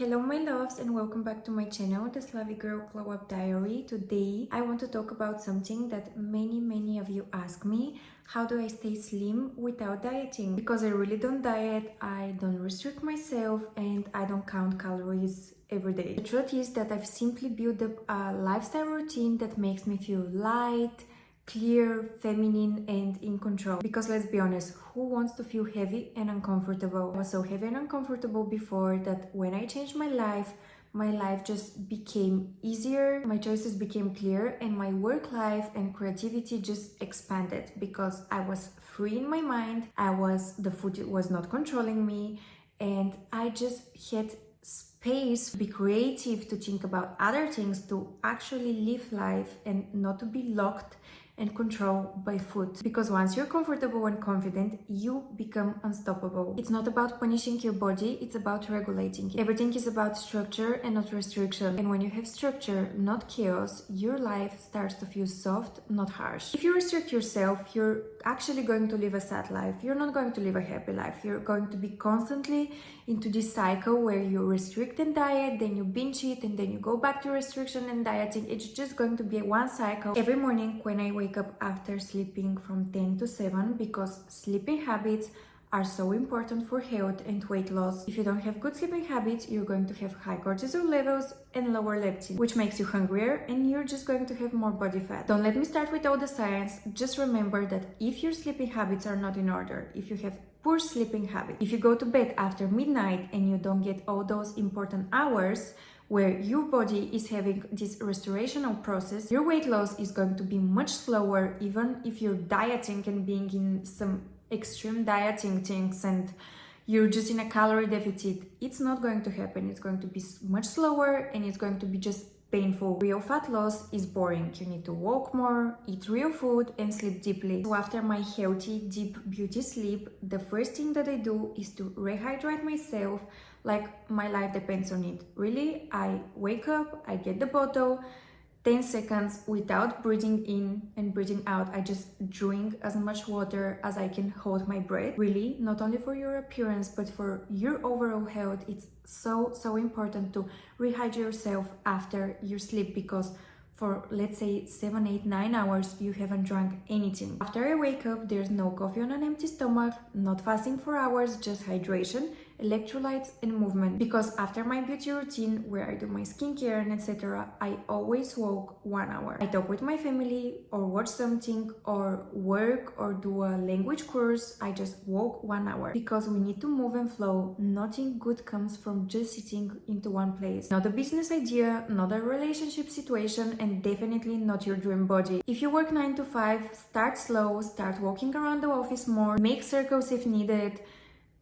Hello my loves and welcome back to my channel, the Slavic Girl Glow Up Diary. Today I want to talk about something that many of you ask me. How do I stay slim without dieting? Because I really don't diet, I don't restrict myself, and I don't count calories every day. The truth is that I've simply built up a lifestyle routine that makes me feel light, clear, feminine, and in control. Because let's be honest, who wants to feel heavy and uncomfortable? I was so heavy and uncomfortable before that when I changed my life just became easier, my choices became clear, and my work life and creativity just expanded because I was free in my mind. The food was not controlling me, and I just had space to be creative, to think about other things, to actually live life and not to be locked and controlled by food. Because once you're comfortable and confident, you become unstoppable. It's not about punishing your body, it's about regulating it. Everything is about structure and not restriction. And when you have structure, not chaos, your life starts to feel soft, not harsh. If you restrict yourself, you're actually going to live a sad life. You're not going to live a happy life. You're going to be constantly into this cycle where you restrict and diet, then you binge eat, and then you go back to restriction and dieting. It's just going to be one cycle. Every morning when I wake up after sleeping from 10 to 7, because sleeping habits are so important for health and weight loss. If you don't have good sleeping habits, you're going to have high cortisol levels and lower leptin, which makes you hungrier, and you're just going to have more body fat. Don't let me start with all the science. Just remember that if your sleeping habits are not in order, if you have poor sleeping habits, if you go to bed after midnight and you don't get all those important hours where your body is having this restorational process, your weight loss is going to be much slower, even if you're dieting and being in some extreme dieting things and you're just in a calorie deficit. It's not going to happen. It's going to be much slower, and it's going to be just painful. Real fat loss is boring. You need to walk more, eat real food, and sleep deeply. So after my healthy, deep beauty sleep, the first thing that I do is to rehydrate myself, like my life depends on it. Really, I wake up, I get the bottle, 10 seconds without breathing in and breathing out. I just drink as much water as I can hold my breath. Really, not only for your appearance, but for your overall health, it's so important to rehydrate yourself after your sleep, because for let's say 7, 8, 9 hours you haven't drunk anything. After I wake up, there's no coffee on an empty stomach, not fasting for hours, just hydration, electrolytes, and movement. Because after my beauty routine where I do my skincare and etc., I always walk 1 hour. I talk with my family or watch something or work or do a language course. I just walk 1 hour because we need to move and flow. Nothing good comes from just sitting into one place. Not a business idea, not a relationship situation, and definitely not your dream body. If you work 9 to 5, start slow, start walking around the office more, make circles if needed,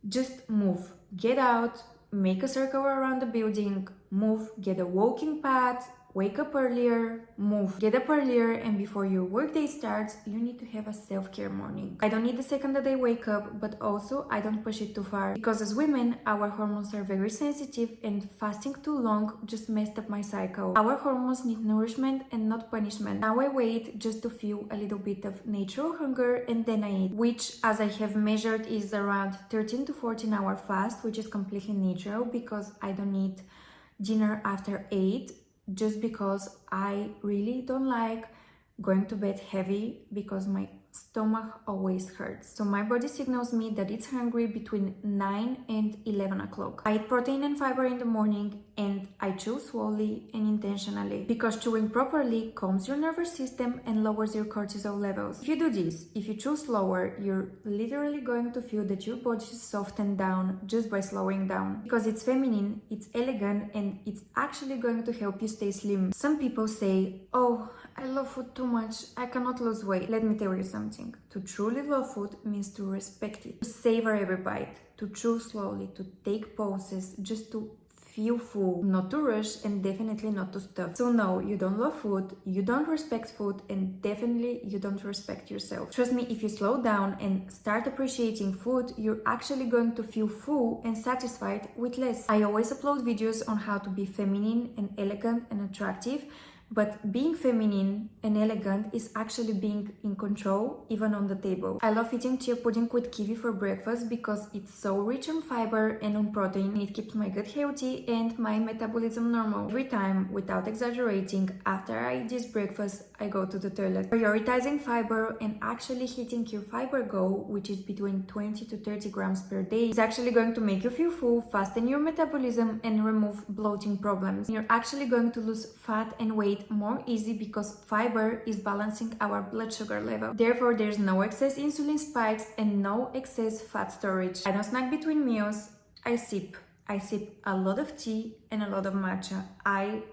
just move. Get out, make a circle around the building, move, get a walking path, wake up earlier, move, get up earlier, and before your workday starts, you need to have a self-care morning. I don't need the second that I wake up, but also I don't push it too far, because as women, our hormones are very sensitive, and fasting too long just messed up my cycle. Our hormones need nourishment and not punishment. Now I wait just to feel a little bit of natural hunger, and then I eat, which, as I have measured, is around 13 to 14 hour fast, which is completely natural because I don't eat dinner after 8. Just because I really don't like going to bed heavy, because my stomach always hurts. So my body signals me that it's hungry between 9 and 11 o'clock. I eat protein and fiber in the morning, and I chew slowly and intentionally, because chewing properly calms your nervous system and lowers your cortisol levels. If you do this, if you chew slower, you're literally going to feel that your body is softened down just by slowing down, because it's feminine, it's elegant, and it's actually going to help you stay slim. Some people say, oh, I love food too much, I cannot lose weight. Let me tell you something. To truly love food means to respect it, to savor every bite, to chew slowly, to take pauses, just to feel full, not to rush, and definitely not to stuff. So no, you don't love food, you don't respect food, and definitely you don't respect yourself. Trust me, if you slow down and start appreciating food, you're actually going to feel full and satisfied with less. I always upload videos on how to be feminine and elegant and attractive, But being feminine and elegant is actually being in control, even on the table. I love eating chia pudding with kiwi for breakfast because it's so rich on fiber and on protein. It keeps my gut healthy and my metabolism normal. Every time, without exaggerating, after I eat this breakfast, I go to the toilet. Prioritizing fiber and actually hitting your fiber goal, which is between 20 to 30 grams per day, is actually going to make you feel full, fasten your metabolism, and remove bloating problems. You're actually going to lose fat and weight more easy because fiber is balancing our blood sugar level. Therefore, there's no excess insulin spikes and no excess fat storage. I don't snack between meals. I sip a lot of tea and a lot of matcha.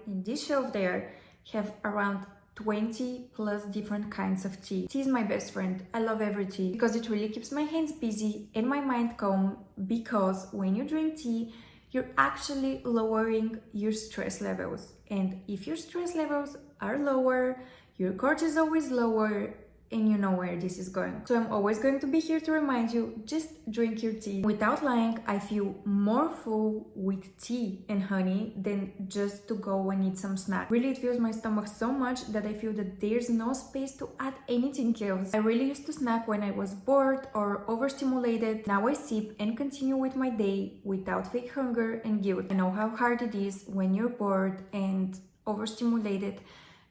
In this shelf there, have around 20 plus different kinds of tea. Tea is my best friend. I love every tea because it really keeps my hands busy and my mind calm, because when you drink tea, you're actually lowering your stress levels. And if your stress levels are lower, your cortisol is lower, and you know where this is going. So I'm always going to be here to remind you, just drink your tea. Without lying, I feel more full with tea and honey than just to go and eat some snack. Really, it fills my stomach so much that I feel that there's no space to add anything else. I really used to snack when I was bored or overstimulated. Now I sip and continue with my day without fake hunger and guilt. I know how hard it is when you're bored and overstimulated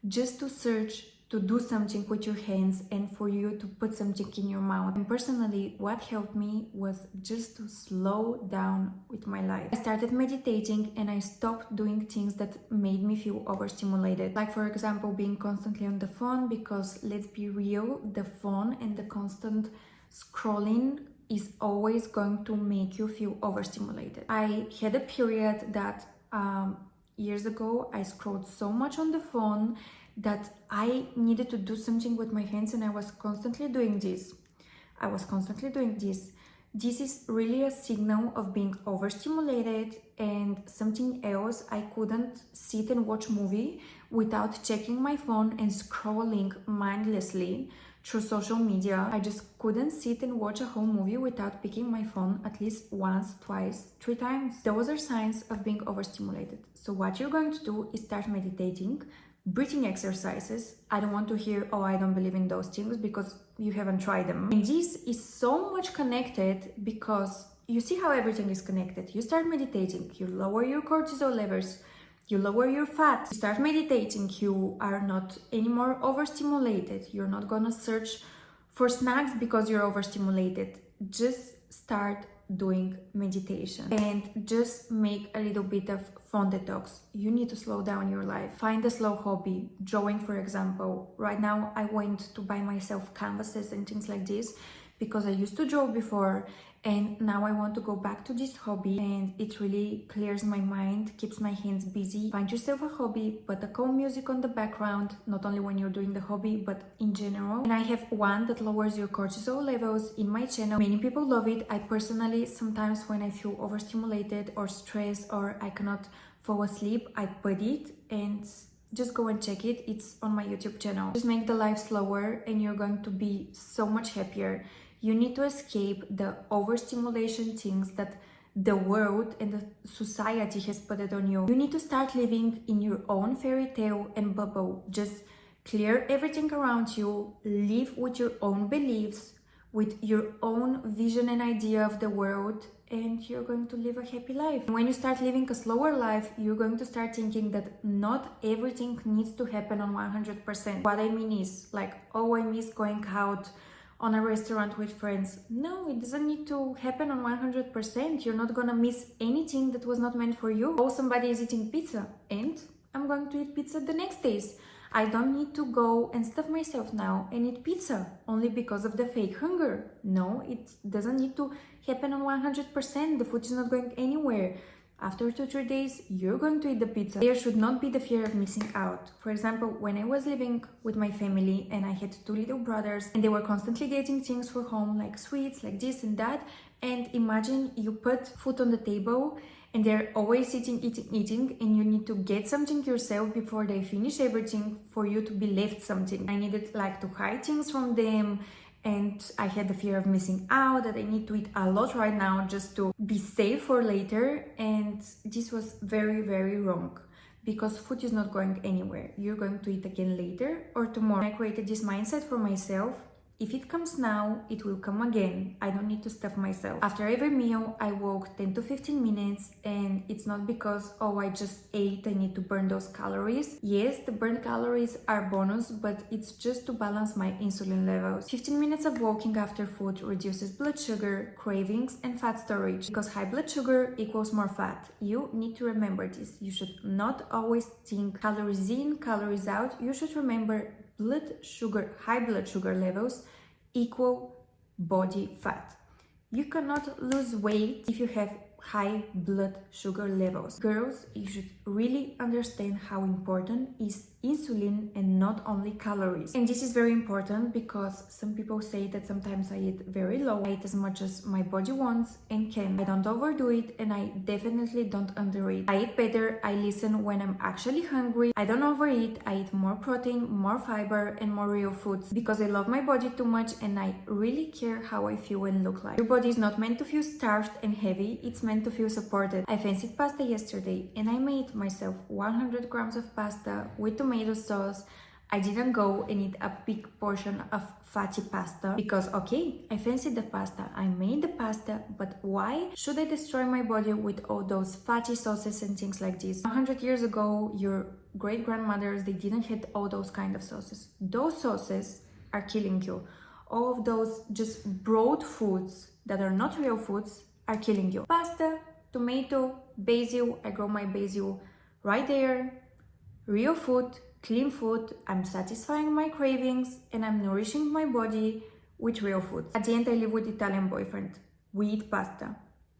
just to search to do something with your hands and for you to put something in your mouth. And personally, what helped me was just to slow down with my life. I started meditating and I stopped doing things that made me feel overstimulated. Like, for example, being constantly on the phone, because let's be real, the phone and the constant scrolling is always going to make you feel overstimulated. I had a period that years ago, I scrolled so much on the phone that I needed to do something with my hands, and I was constantly doing this. This is really a signal of being overstimulated. And something else, I couldn't sit and watch movie without checking my phone and scrolling mindlessly through social media. I just couldn't sit and watch a whole movie without picking my phone at least once, twice, 3 times. Those are signs of being overstimulated. So what you're going to do is start meditating, breathing exercises. I don't want to hear, oh, I don't believe in those things, because you haven't tried them. And this is so much connected, because you see how everything is connected. You start meditating, you lower your cortisol levels, you lower your fat. You start meditating, you are not anymore overstimulated. You're not gonna search for snacks because you're overstimulated. Just start doing meditation and just make a little bit of phone detox. You need to slow down your life. Find a slow hobby, drawing, for example. Right now I went to buy myself canvases and things like this because I used to draw before, and now I want to go back to this hobby, and it really clears my mind, keeps my hands busy. Find yourself a hobby, put a calm music on the background, not only when you're doing the hobby, but in general. And I have one that lowers your cortisol levels in my channel. Many people love it. I personally, sometimes when I feel overstimulated or stressed or I cannot fall asleep, I put it, and just go and check it. It's on my YouTube channel. Just make the life slower and you're going to be so much happier. You need to escape the overstimulation things that the world and the society has put it on you. You need to start living in your own fairy tale and bubble. Just clear everything around you, live with your own beliefs, with your own vision and idea of the world, and you're going to live a happy life. And when you start living a slower life, you're going to start thinking that not everything needs to happen on 100%. What I mean is, like, oh, I miss going out on a restaurant with friends. No, it doesn't need to happen on 100%. You're not gonna miss anything that was not meant for you. Oh, somebody is eating pizza and I'm going to eat pizza the next days. I don't need to go and stuff myself now and eat pizza only because of the fake hunger. No, it doesn't need to happen on 100%. The food is not going anywhere. After 2-3 days, you're going to eat the pizza. There should not be the fear of missing out. For example, when I was living with my family and I had 2 little brothers and they were constantly getting things for home, like sweets, like this and that. And imagine you put food on the table and they're always eating, and you need to get something yourself before they finish everything for you to be left something. I needed like to hide things from them. And I had the fear of missing out, that I need to eat a lot right now just to be safe for later. And this was very, very wrong, because food is not going anywhere. You're going to eat again later or tomorrow. I created this mindset for myself. If it comes now, it will come again. I don't need to stuff myself. After every meal, I walk 10 to 15 minutes, and it's not because, oh, I just ate, I need to burn those calories. Yes, the burned calories are bonus, but it's just to balance my insulin levels. 15 minutes of walking after food reduces blood sugar, cravings, and fat storage, because high blood sugar equals more fat. You need to remember this. You should not always think calories in, calories out. You should remember high blood sugar levels equal body fat. You cannot lose weight if you have high blood sugar levels. Girls, you should really understand how important is insulin and not only calories. And this is very important because some people say that sometimes I eat very low. I eat as much as my body wants and can. I don't overdo it, and I definitely don't undereat. I eat better. I listen when I'm actually hungry. I don't overeat. I eat more protein, more fiber, and more real foods because I love my body too much and I really care how I feel and look like. Your body is not meant to feel starved and heavy. It's meant to feel supported. I fancied pasta yesterday and I made myself 100 grams of pasta with tomato sauce. I didn't go and eat a big portion of fatty pasta because, okay, I fancied the pasta, I made the pasta, but why should I destroy my body with all those fatty sauces and things like this? 100 years ago, your great-grandmothers, they didn't have all those kind of sauces. Those sauces are killing you. All of those just broad foods that are not real foods are killing you. Pasta, tomato, basil, I grow my basil right there. Real food, clean food, I'm satisfying my cravings and I'm nourishing my body with real food. At the end, I live with Italian boyfriend. We eat pasta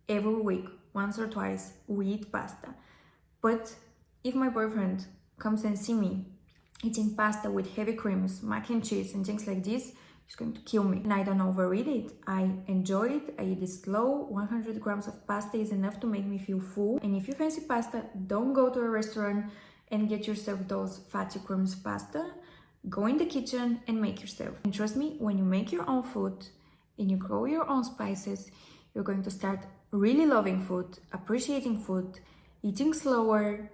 every week, once or twice, we eat pasta. But if my boyfriend comes and see me eating pasta with heavy creams, mac and cheese and things like this, he's going to kill me. And I don't overeat it. I enjoy it. I eat it slow. 100 grams of pasta is enough to make me feel full. And if you fancy pasta, don't go to a restaurant and get yourself those fatty creams pasta. Go in the kitchen and make yourself. And trust me, when you make your own food and you grow your own spices, you're going to start really loving food, appreciating food, eating slower.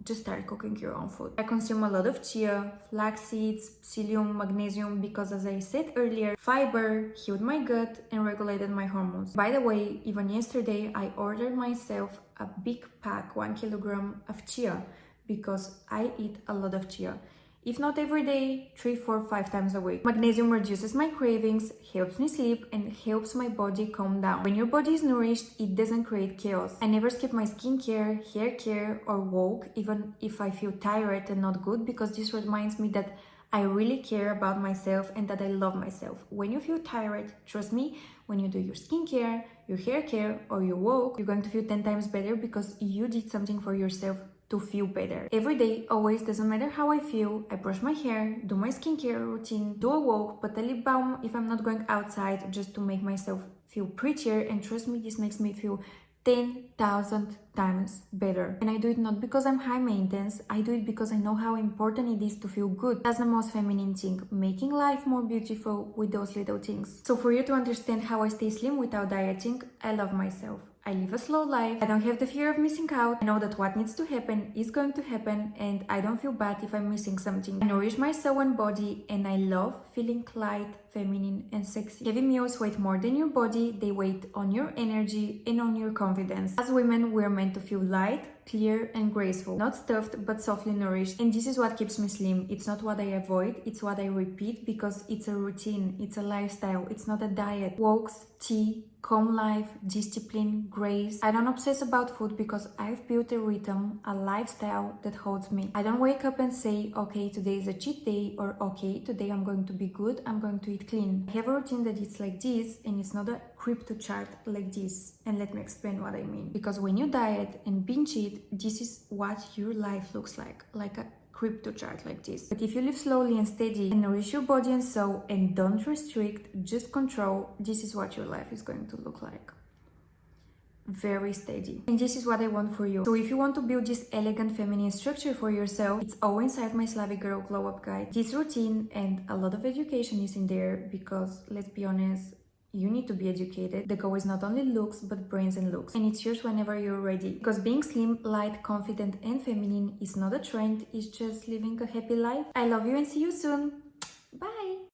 Just start cooking your own food. I consume a lot of chia, flax seeds, psyllium, magnesium, because as I said earlier, fiber healed my gut and regulated my hormones. By the way, even yesterday, I ordered myself a big pack, 1 kilogram of chia, because I eat a lot of chia. If not every day, 3, 4, 5 times a week. Magnesium reduces my cravings, helps me sleep, and helps my body calm down. When your body is nourished, it doesn't create chaos. I never skip my skincare, hair care, or walk, even if I feel tired and not good, because this reminds me that I really care about myself and that I love myself. When you feel tired, trust me, when you do your skincare, your hair care, or your walk, you're going to feel 10 times better because you did something for yourself to feel better. Every day, always, doesn't matter how I feel, I brush my hair, do my skincare routine, do a walk, put a lip balm if I'm not going outside, just to make myself feel prettier, and trust me, this makes me feel 10,000 times better. And I do it not because I'm high maintenance, I do it because I know how important it is to feel good. That's the most feminine thing, making life more beautiful with those little things. So for you to understand how I stay slim without dieting, I love myself. I live a slow life, I don't have the fear of missing out, I know that what needs to happen is going to happen, and I don't feel bad if I'm missing something. I nourish my soul and body, and I love feeling light, feminine, and sexy. Heavy meals weigh more than your body, they weigh on your energy and on your confidence. As women, we're meant to feel light, clear, and graceful, not stuffed but softly nourished. And this is what keeps me slim. It's not what I avoid, it's what I repeat, because it's a routine, it's a lifestyle, it's not a diet. Walks, tea, calm life, discipline, grace. I don't obsess about food because I've built a rhythm, a lifestyle that holds me. I don't wake up and say, okay, today is a cheat day, or okay, today I'm going to be good, I'm going to eat clean. I have a routine that it's like this, and it's not a crypto chart like this. And let me explain what I mean. Because when you diet and binge eat, this is what your life looks like a crypto chart like this. But if you live slowly and steady and nourish your body and soul and don't restrict, just control, this is what your life is going to look like. Very steady. And this is what I want for you. So if you want to build this elegant feminine structure for yourself, it's all inside my Slavic Girl Glow Up Guide. This routine and a lot of education is in there because, let's be honest, you need to be educated. The goal is not only looks, but brains and looks. And it's yours whenever you're ready. Because being slim, light, confident, and feminine is not a trend, it's just living a happy life. I love you and see you soon. Bye!